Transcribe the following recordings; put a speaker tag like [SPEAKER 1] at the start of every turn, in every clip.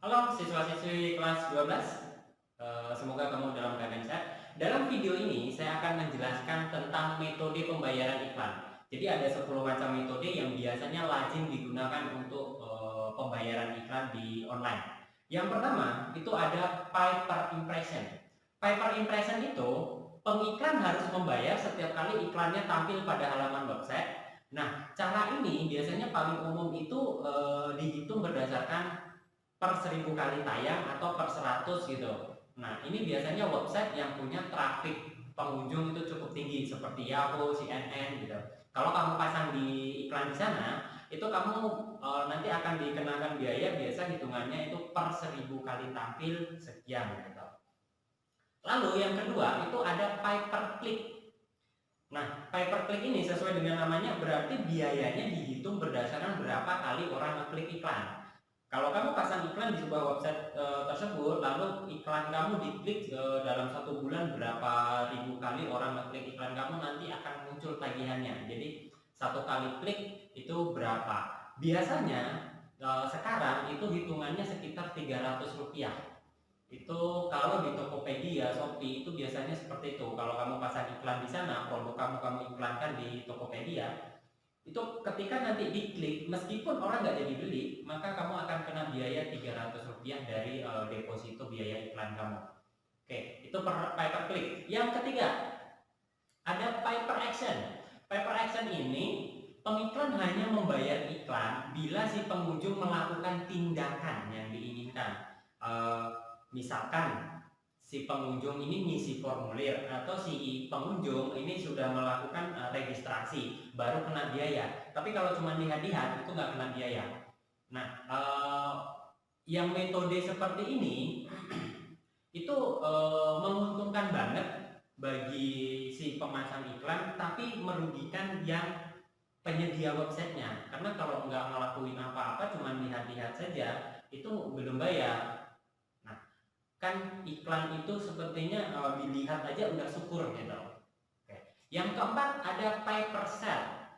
[SPEAKER 1] Halo siswa-siswi kelas 12, semoga kamu dalam keadaan sehat. Dalam video ini saya akan menjelaskan tentang metode pembayaran iklan. Jadi ada 10 macam metode yang biasanya lazim digunakan untuk pembayaran iklan di online. Yang pertama itu ada pay per impression. Pay per impression itu pengiklan harus membayar setiap kali iklannya tampil pada halaman website. Nah, cara ini biasanya paling umum itu dihitung berdasarkan per 1000 kali tayang atau per 100 gitu. Nah, ini biasanya website yang punya traffic pengunjung itu cukup tinggi seperti Yahoo, CNN gitu. Kalau kamu pasang di iklan di sana, itu kamu nanti akan dikenakan biaya, biasa hitungannya itu per 1000 kali tampil sekian gitu. Lalu yang kedua itu ada pay per click. Nah, pay per click ini sesuai dengan namanya berarti biayanya dihitung berdasarkan berapa kali orang ngeklik iklan. Kalau kamu pasang iklan di sebuah website tersebut, lalu iklan kamu diklik dalam 1 bulan berapa ribu kali orang ngeklik iklan kamu, nanti akan muncul tagihannya. Jadi 1 kali klik itu berapa? Biasanya sekarang itu hitungannya sekitar 300 rupiah. Itu kalau di Tokopedia, Shopee itu biasanya seperti itu. Kalau kamu pasang iklan di sana, produk kamu iklankan di Tokopedia, itu ketika nanti diklik, meskipun orang nggak jadi beli, maka kamu akan kena biaya 300 rupiah dari deposito biaya iklan kamu. Oke, itu pay per click. Yang ketiga ada pay per action. Pay per action ini pengiklan hanya membayar iklan bila si pengunjung melakukan tindakan yang diinginkan. Misalkan si pengunjung ini ngisi formulir atau si pengunjung ini sudah melakukan registrasi baru kena biaya. Tapi kalau cuma lihat-lihat itu nggak kena biaya. Nah, yang metode seperti ini itu menguntungkan banget bagi si pemasang iklan, tapi merugikan yang penyedia websitenya. Karena kalau nggak ngelakuin apa-apa, cuma lihat-lihat saja, itu belum bayar. Kan iklan itu sepertinya dilihat aja udah syukur gitu. Oke. Yang keempat ada pay per sale.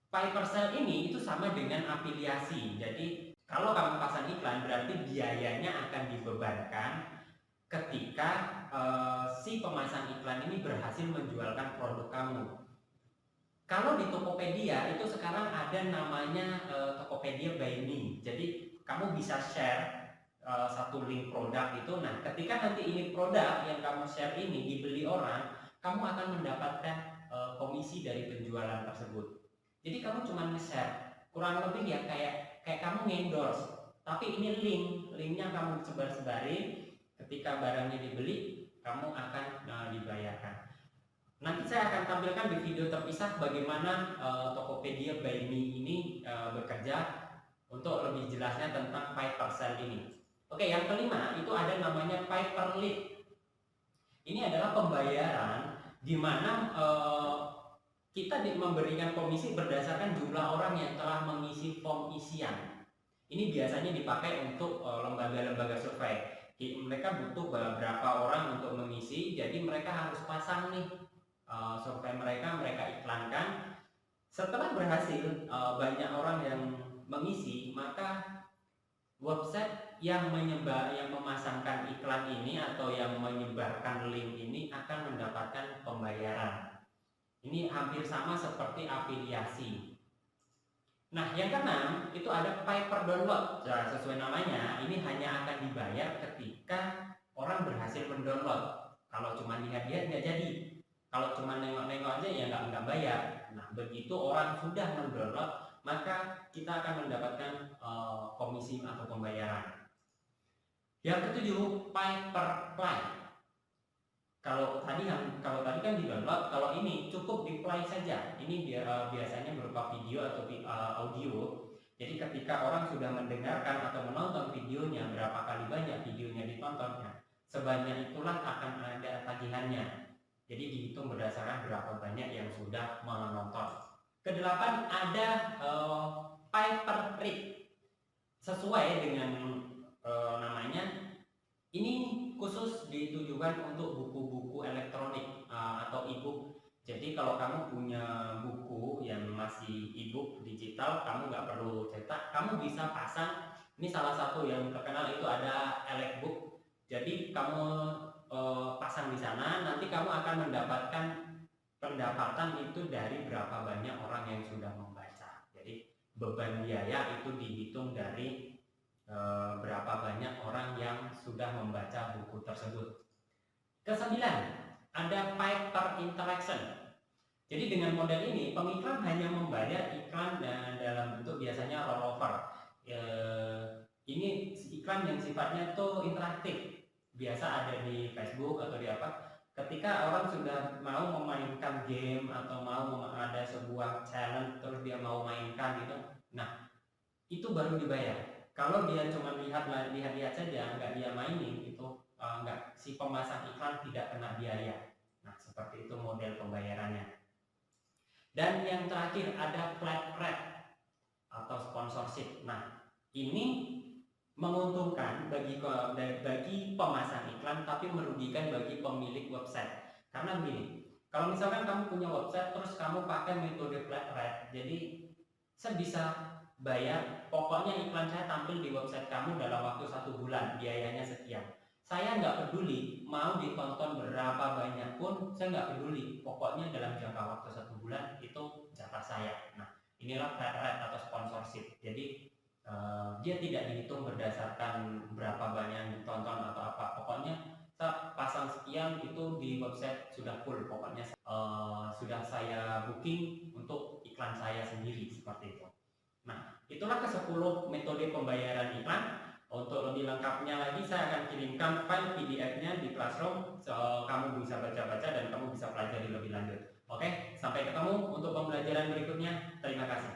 [SPEAKER 1] Pay per sale ini itu sama dengan afiliasi. Jadi kalau kamu pasang iklan berarti biayanya akan dibebankan ketika si pemasang iklan ini berhasil menjualkan produk kamu. Kalau di Tokopedia itu sekarang ada namanya Tokopedia by Me. Jadi kamu bisa share satu link produk itu. Nah, ketika nanti ini produk yang kamu share ini dibeli orang, kamu akan mendapatkan komisi dari penjualan tersebut. Jadi kamu cuma nge-share, kurang lebih ya kayak kamu endorse. Tapi ini linknya kamu sebar-sebarin. Ketika barangnya dibeli, kamu akan dibayarkan. Nanti saya akan tampilkan di video terpisah bagaimana Tokopedia by Me ini bekerja untuk lebih jelasnya tentang pay per sale ini. Oke, yang kelima itu ada namanya pay per lead. Ini adalah pembayaran di mana kita memberikan komisi berdasarkan jumlah orang yang telah mengisi form isian. Ini biasanya dipakai untuk lembaga-lembaga survei. Mereka butuh beberapa orang untuk mengisi, jadi mereka harus pasang nih survei mereka iklankan. Setelah berhasil banyak orang yang mengisi, maka website yang memasangkan iklan ini atau yang menyebarkan link ini akan mendapatkan pembayaran. Ini hampir sama seperti afiliasi. Nah, yang keenam itu ada pay per download. Nah, sesuai namanya, ini hanya akan dibayar ketika orang berhasil mendownload. Kalau cuma lihat-lihat nggak jadi. Kalau cuma nengok-nengok aja ya nggak bayar. Nah, begitu orang sudah mendownload, maka kita akan mendapatkan komisi atau pembayaran. Yang ketujuh, pay per play. Kalau tadi kan di download, kalau ini cukup di play saja. Ini biasanya berupa video atau audio. Jadi ketika orang sudah mendengarkan atau menonton videonya, berapa kali banyak videonya ditontonnya, sebanyak itulah akan ada tagihannya. Jadi dihitung berdasarkan berapa banyak yang sudah menonton. Kedelapan ada pay per read. Sesuai dengan namanya, ini khusus ditujukan untuk buku-buku elektronik atau e-book. Jadi kalau kamu punya buku yang masih e-book digital, kamu nggak perlu cetak, kamu bisa pasang Ini salah satu yang terkenal itu ada Elec-book. Jadi kamu pasang di sana, nanti kamu akan mendapatkan pendapatan itu dari berapa banyak orang yang sudah membaca. Jadi beban biaya itu dihitung dari berapa banyak orang yang sudah membaca buku tersebut. Kesembilan, ada paid per interaction. Jadi dengan model ini pengiklan hanya membayar iklan dalam bentuk biasanya rollover. Ini iklan yang sifatnya itu interaktif, biasa ada di Facebook atau di apa. Ketika orang sudah mau memainkan game atau mau ada sebuah challenge terus dia mau mainkan gitu, nah itu baru dibayar. Kalau dia cuma lihat saja, nggak dia mainin, itu nggak, si pemasang iklan tidak kena biaya. Nah seperti itu model pembayarannya. Dan yang terakhir ada flat rate atau sponsorship. Nah ini menguntungkan bagi pemasang iklan tapi merugikan bagi pemilik website. Karena begini, kalau misalkan kamu punya website terus kamu pakai metode flat rate, jadi saya bisa bayar, pokoknya iklan saya tampil di website kamu dalam waktu 1 bulan, biayanya sekian. Saya nggak peduli mau ditonton berapa banyak pun, saya nggak peduli, pokoknya dalam jangka waktu 1 bulan itu jatah saya. Nah inilah flat rate atau sponsorship. Jadi dia tidak dihitung berdasarkan berapa banyak yang ditonton atau apa, pokoknya saya pasang sekian itu di website sudah full, pokoknya sudah saya booking untuk iklan saya sendiri, seperti itu. Nah itulah ke-10 metode pembayaran iklan. Untuk lebih lengkapnya lagi saya akan kirimkan file PDF-nya di Classroom, so kamu bisa baca-baca dan kamu bisa pelajari lebih lanjut. Oke, sampai ketemu untuk pembelajaran berikutnya. Terima kasih.